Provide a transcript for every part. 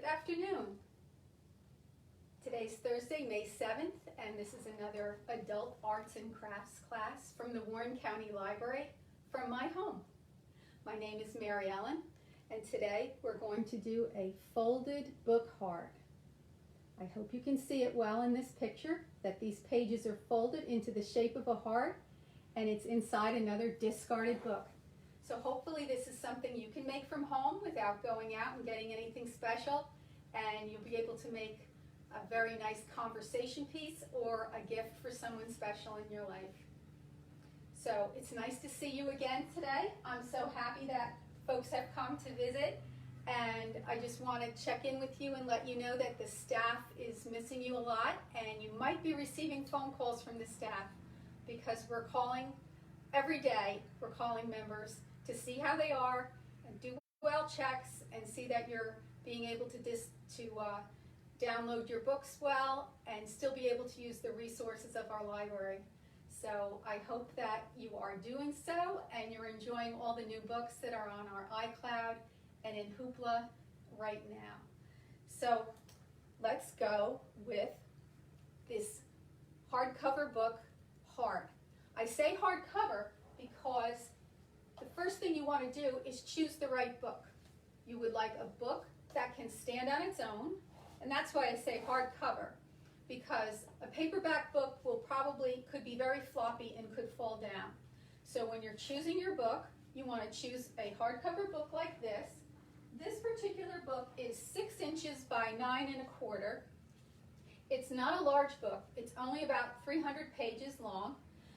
afternoon. Today's Thursday, May 7th, and this is another adult arts and crafts class from the Warren County Library from my home. My name is Mary Ellen, and today we're going to do a folded book heart. I hope you can see it well in this picture, that these pages are folded into the shape of a heart, and it's inside another discarded book. So hopefully this is something you can make from home without going out and getting anything special, and you'll be able to make a very nice conversation piece or a gift for someone special in your life. So it's nice to see you again today. I'm so happy that folks have come to visit, and I just want to check in with you and let you know that the staff is missing you a lot, and you might be receiving phone calls from the staff because we're calling every day. We're calling members to see how they are and do well checks and see that you're being able to download your books well and still be able to use the resources of our library. So I hope that you are doing so and you're enjoying all the new books that are on our iCloud and in Hoopla right now. So let's go with this hardcover book, Heart. I say hardcover because the first thing you want to do is choose the right book. You would like a book that can stand on its own, and that's why I say hardcover, because a paperback book could be very floppy and could fall down. So when you're choosing your book, you want to choose a hardcover book like this. This particular book is 6 inches by 9 1/4. It's not a large book. It's only about 300 pages long,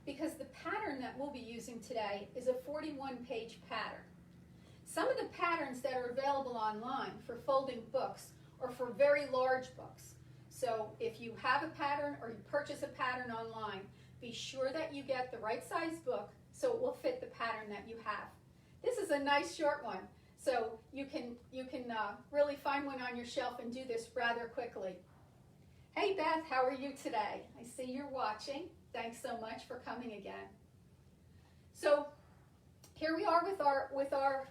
because the pattern that we'll be using today is a 41-page pattern. Some of the patterns that are available online for folding books are for very large books. So if you have a pattern or you purchase a pattern online, be sure that you get the right size book so it will fit the pattern that you have. This is a nice short one, so you can really find one on your shelf and do this rather quickly. Hey Beth, how are you today? I see you're watching. Thanks so much for coming again. So here we are with our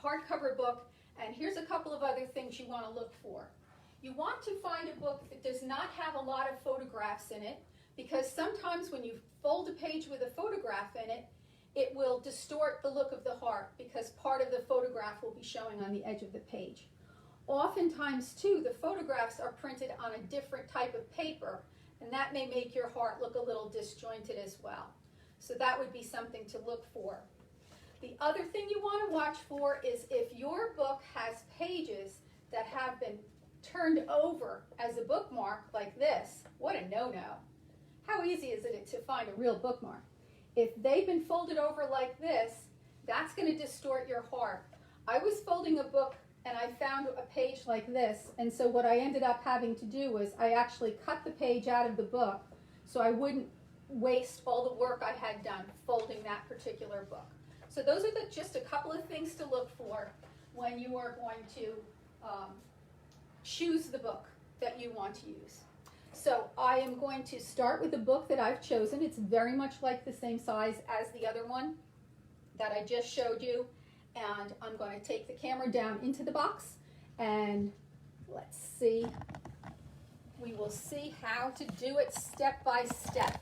hardcover book, and here's a couple of other things you want to look for. You want to find a book that does not have a lot of photographs in it, because sometimes when you fold a page with a photograph in it, it will distort the look of the heart because part of the photograph will be showing on the edge of the page. Oftentimes too, the photographs are printed on a different type of paper, and that may make your heart look a little disjointed as well. So that would be something to look for. The other thing you want to watch for is if your book has pages that have been turned over as a bookmark like this. What a no-no. How easy is it to find a real bookmark? If they've been folded over like this, that's going to distort your heart. I was folding a book and I found a page like this, and so what I ended up having to do was I actually cut the page out of the book so I wouldn't waste all the work I had done folding that particular book. So those are just a couple of things to look for when you are going to choose the book that you want to use. So I am going to start with the book that I've chosen. It's very much like the same size as the other one that I just showed you. And I'm going to take the camera down into the box, and let's see. We will see how to do it step by step.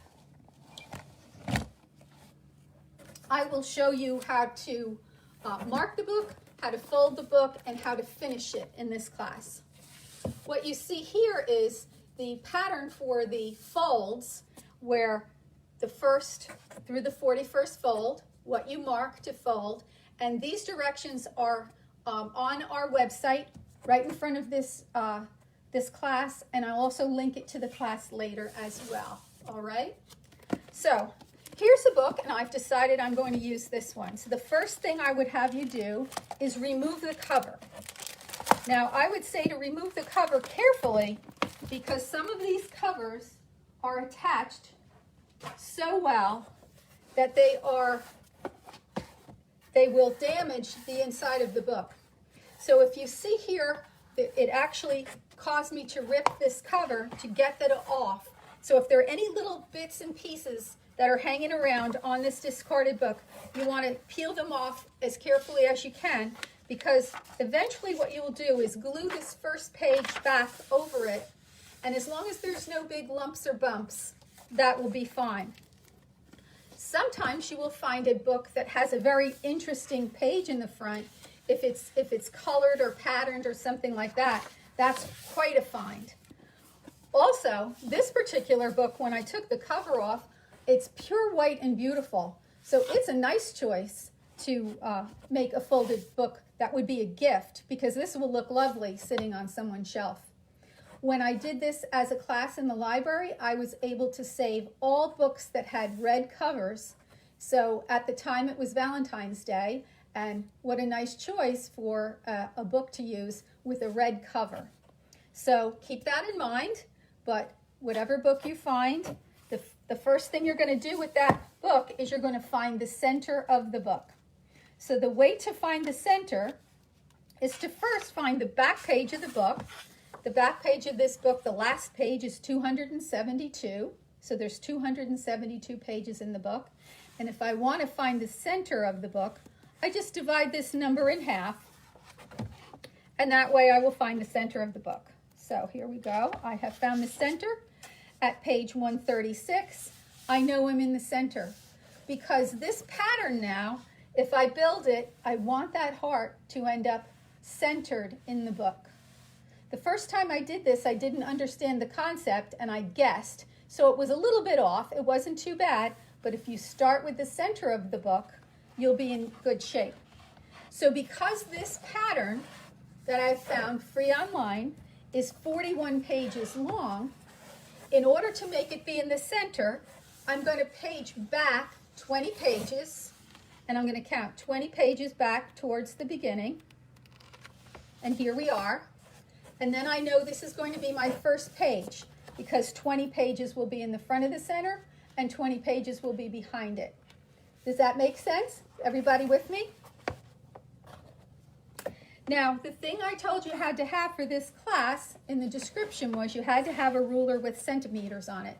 I will show you how to mark the book, how to fold the book, and how to finish it in this class. What you see here is the pattern for the folds, where the first through the 41st fold, what you mark to fold, and these directions are on our website right in front of this class, and I'll also link it to the class later as well. All right? So here's a book, and I've decided I'm going to use this one. So the first thing I would have you do is remove the cover. Now, I would say to remove the cover carefully, because some of these covers are attached so well that they will damage the inside of the book. So if you see here, it actually caused me to rip this cover to get that off. So if there are any little bits and pieces that are hanging around on this discarded book, you want to peel them off as carefully as you can, because eventually what you will do is glue this first page back over it, and as long as there's no big lumps or bumps, that will be fine. Sometimes you will find a book that has a very interesting page in the front. If it's colored or patterned or something like that, that's quite a find. Also, this particular book, when I took the cover off, it's pure white and beautiful. So it's a nice choice to make a folded book that would be a gift, because this will look lovely sitting on someone's shelf. When I did this as a class in the library, I was able to save all books that had red covers. So at the time it was Valentine's Day, and what a nice choice for a book to use with a red cover. So keep that in mind, but whatever book you find, the first thing you're going to do with that book is you're going to find the center of the book. So the way to find the center is to first find the back page of the book. The back page of this book, the last page is 272. So there's 272 pages in the book. And if I want to find the center of the book, I just divide this number in half. And that way I will find the center of the book. So here we go. I have found the center at page 136. I know I'm in the center because this pattern now, if I build it, I want that heart to end up centered in the book. The first time I did this, I didn't understand the concept and I guessed. So it was a little bit off. It wasn't too bad, but if you start with the center of the book, you'll be in good shape. So because this pattern that I've found free online is 41 pages long, in order to make it be in the center, I'm going to page back 20 pages, and I'm going to count 20 pages back towards the beginning. And here we are. And then I know this is going to be my first page because 20 pages will be in the front of the center and 20 pages will be behind it. Does that make sense? Everybody with me? Now, the thing I told you had to have for this class in the description was you had to have a ruler with centimeters on it,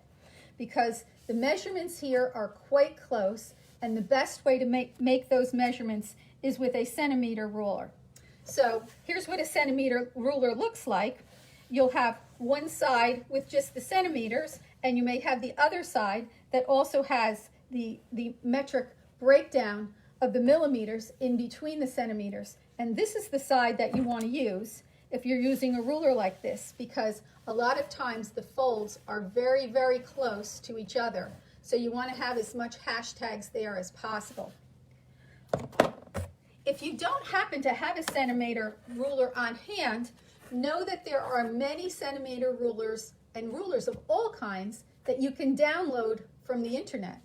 because the measurements here are quite close, and the best way to make those measurements is with a centimeter ruler. So here's what a centimeter ruler looks like. You'll have one side with just the centimeters, and you may have the other side that also has the metric breakdown of the millimeters in between the centimeters. And this is the side that you want to use if you're using a ruler like this, because a lot of times the folds are very, very close to each other. So you want to have as much hashtags there as possible. If you don't happen to have a centimeter ruler on hand, know that there are many centimeter rulers and rulers of all kinds that you can download from the internet.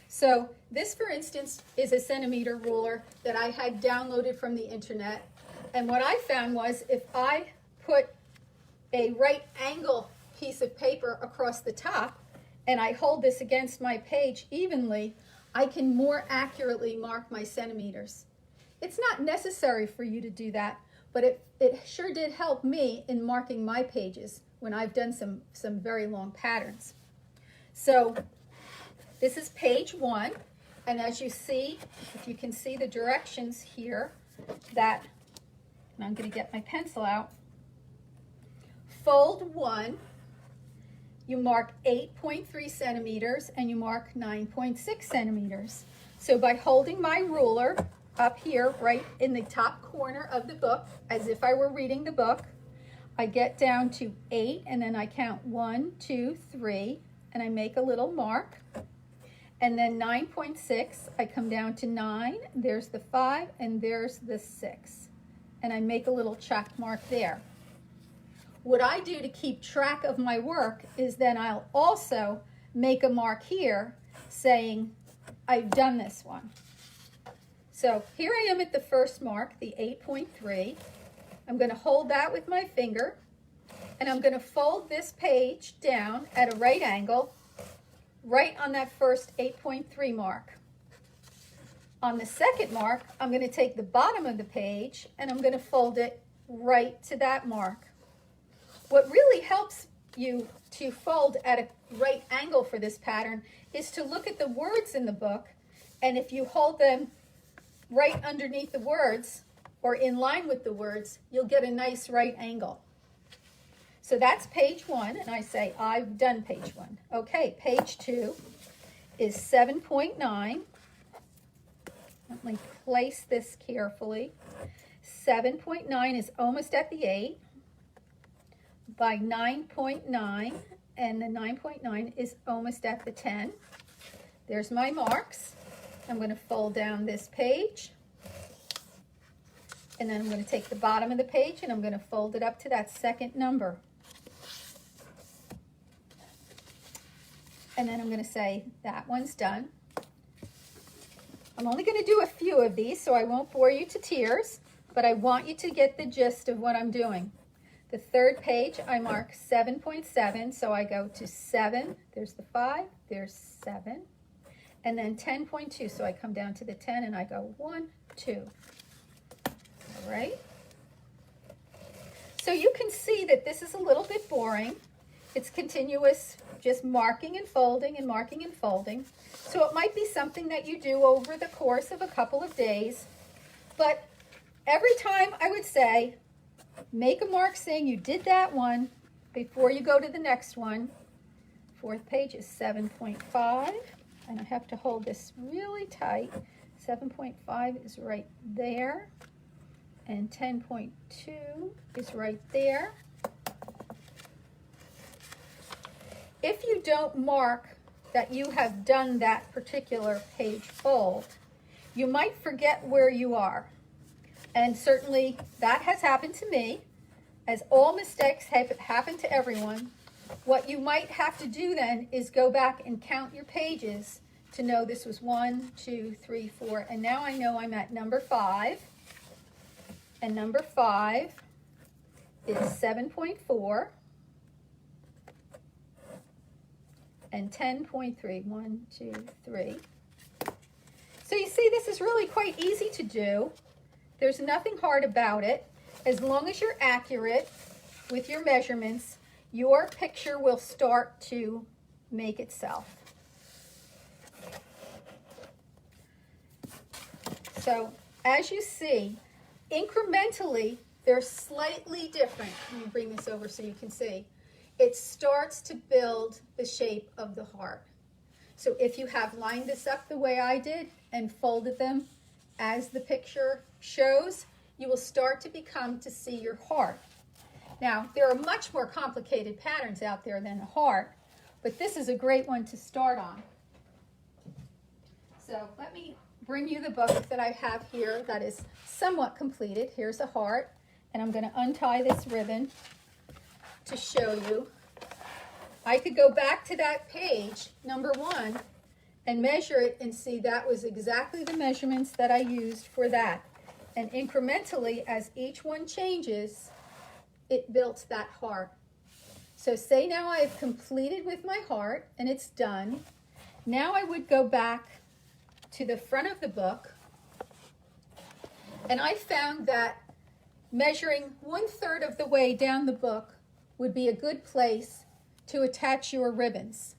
So this, for instance, is a centimeter ruler that I had downloaded from the internet. And what I found was if I put a right angle piece of paper across the top and I hold this against my page evenly, I can more accurately mark my centimeters. It's not necessary for you to do that, but it sure did help me in marking my pages when I've done some very long patterns. So this is page 1, and as you see, if you can see the directions here, that, and I'm going to get my pencil out, fold 1, you mark 8.3 centimeters, and you mark 9.6 centimeters. So by holding my ruler up here, right in the top corner of the book, as if I were reading the book, I get down to 8, and then I count 1, 2, 3, and I make a little mark. And then 9.6, I come down to 9, there's the 5, and there's the 6. And I make a little check mark there. What I do to keep track of my work is then I'll also make a mark here saying I've done this one. So here I am at the first mark, the 8.3. I'm going to hold that with my finger, and I'm going to fold this page down at a right angle, right on that first 8.3 mark. On the second mark, I'm going to take the bottom of the page and I'm going to fold it right to that mark. What really helps you to fold at a right angle for this pattern is to look at the words in the book, and if you hold them right underneath the words, or in line with the words, you'll get a nice right angle. So that's page 1, and I say, I've done page 1. Okay, page 2 is 7.9. Let me place this carefully. 7.9 is almost at the 8 by 9.9, and the 9.9 is almost at the 10. There's my marks. I'm going to fold down this page, and then I'm going to take the bottom of the page and I'm going to fold it up to that second number. And then I'm going to say that one's done. I'm only going to do a few of these, so I won't bore you to tears, but I want you to get the gist of what I'm doing. The third page, I mark 7.7, so I go to 7, there's the 5, there's 7, and then 10.2, so I come down to the 10 and I go 1, 2. All right? So you can see that this is a little bit boring. It's continuous, just marking and folding and marking and folding. So it might be something that you do over the course of a couple of days, but every time I would say, make a mark saying you did that one before you go to the next one. Fourth page is 7.5, and I have to hold this really tight. 7.5 is right there, and 10.2 is right there. If you don't mark that you have done that particular page fold, you might forget where you are. And certainly that has happened to me, as all mistakes happen to everyone. What you might have to do then is go back and count your pages to know this was 1, 2, 3, 4, and now I know I'm at number 5. And number 5 is 7.4 and 10.3. 1, 2, 3. So you see, this is really quite easy to do. There's nothing hard about it. As long as you're accurate with your measurements, your picture will start to make itself. So as you see, incrementally, they're slightly different. Let me bring this over so you can see. It starts to build the shape of the heart. So if you have lined this up the way I did and folded them as the picture shows, you will start to become to see your heart. Now, there are much more complicated patterns out there than a heart, but this is a great one to start on. So let me bring you the book that I have here that is somewhat completed. Here's a heart, and I'm going to untie this ribbon to show you. I could go back to that page, number 1, and measure it and see that was exactly the measurements that I used for that. And incrementally, as each one changes, it built that heart. So say now I've completed with my heart and it's done. Now I would go back to the front of the book, and I found that measuring 1/3 of the way down the book would be a good place to attach your ribbons.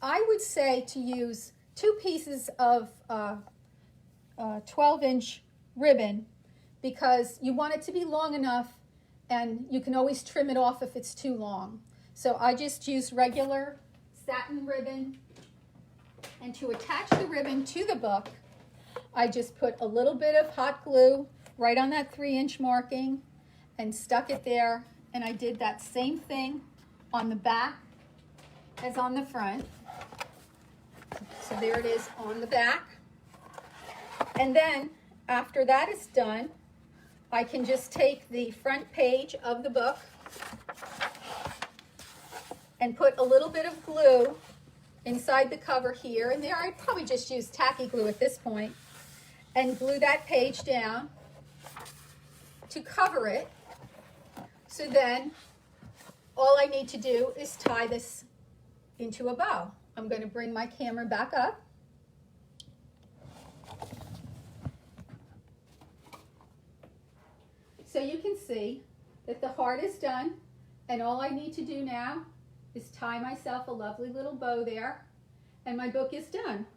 I would say to use 2 pieces of 12-inch ribbon, because you want it to be long enough and you can always trim it off if it's too long. So I just use regular satin ribbon, and to attach the ribbon to the book, I just put a little bit of hot glue right on that 3-inch marking and stuck it there, and I did that same thing on the back as on the front. So there it is on the back. And then after that is done, I can just take the front page of the book and put a little bit of glue inside the cover here and there. I'd probably just use tacky glue at this point, and glue that page down to cover it. So then all I need to do is tie this into a bow. I'm going to bring my camera back up. So you can see that the heart is done, and all I need to do now is tie myself a lovely little bow there, and my book is done.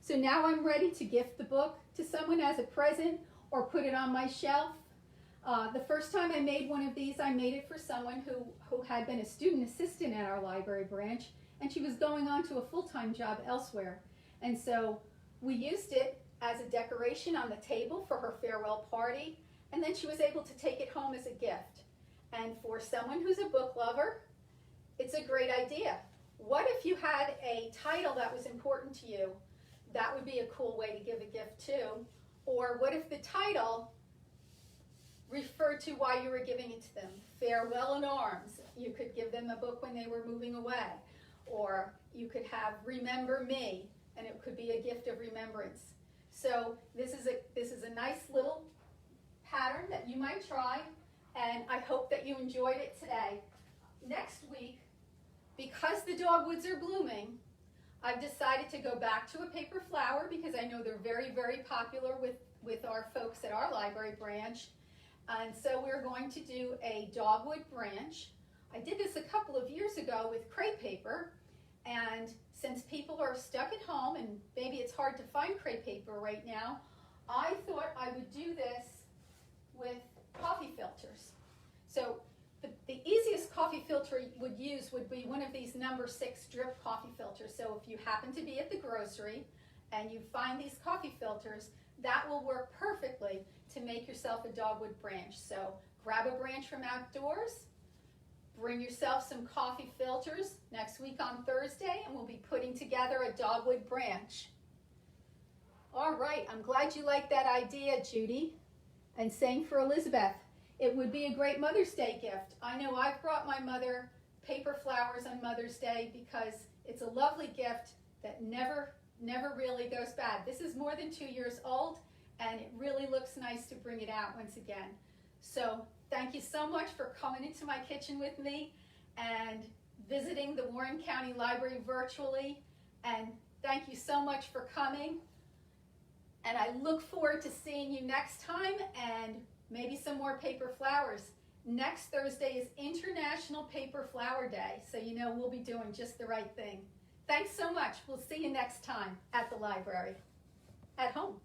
So now I'm ready to gift the book to someone as a present, or put it on my shelf. The first time I made one of these, I made it for someone who had been a student assistant at our library branch, and she was going on to a full-time job elsewhere. And so we used it as a decoration on the table for her farewell party, and then she was able to take it home as a gift. And for someone who's a book lover, it's a great idea. What if you had a title that was important to you? That would be a cool way to give a gift too. Or what if the title referred to why you were giving it to them? Farewell in Arms. You could give them a book when they were moving away. Or you could have Remember Me, and it could be a gift of remembrance. So this is a nice little pattern that you might try, and I hope that you enjoyed it today. Next week, because the dogwoods are blooming, I've decided to go back to a paper flower because I know they're very, very popular with our folks at our library branch. And so we're going to do a dogwood branch. I did this a couple of years ago with crepe paper, and since people are stuck at home and maybe it's hard to find crepe paper right now, I thought I would do this with coffee filters. So the easiest coffee filter you would use would be one of these number 6 drip coffee filters. So if you happen to be at the grocery and you find these coffee filters, that will work perfectly to make yourself a dogwood branch. So grab a branch from outdoors, bring yourself some coffee filters next week on Thursday, and we'll be putting together a dogwood branch. All right, I'm glad you liked that idea, Judy. And same for Elizabeth. It would be a great Mother's Day gift. I know I've brought my mother paper flowers on Mother's Day because it's a lovely gift that never really goes bad. This is more than 2 years old, and it really looks nice to bring it out once again. So thank you so much for coming into my kitchen with me and visiting the Warren County Library virtually. And thank you so much for coming. And I look forward to seeing you next time and maybe some more paper flowers. Next Thursday is International Paper Flower Day, so you know we'll be doing just the right thing. Thanks so much. We'll see you next time at the library, at home.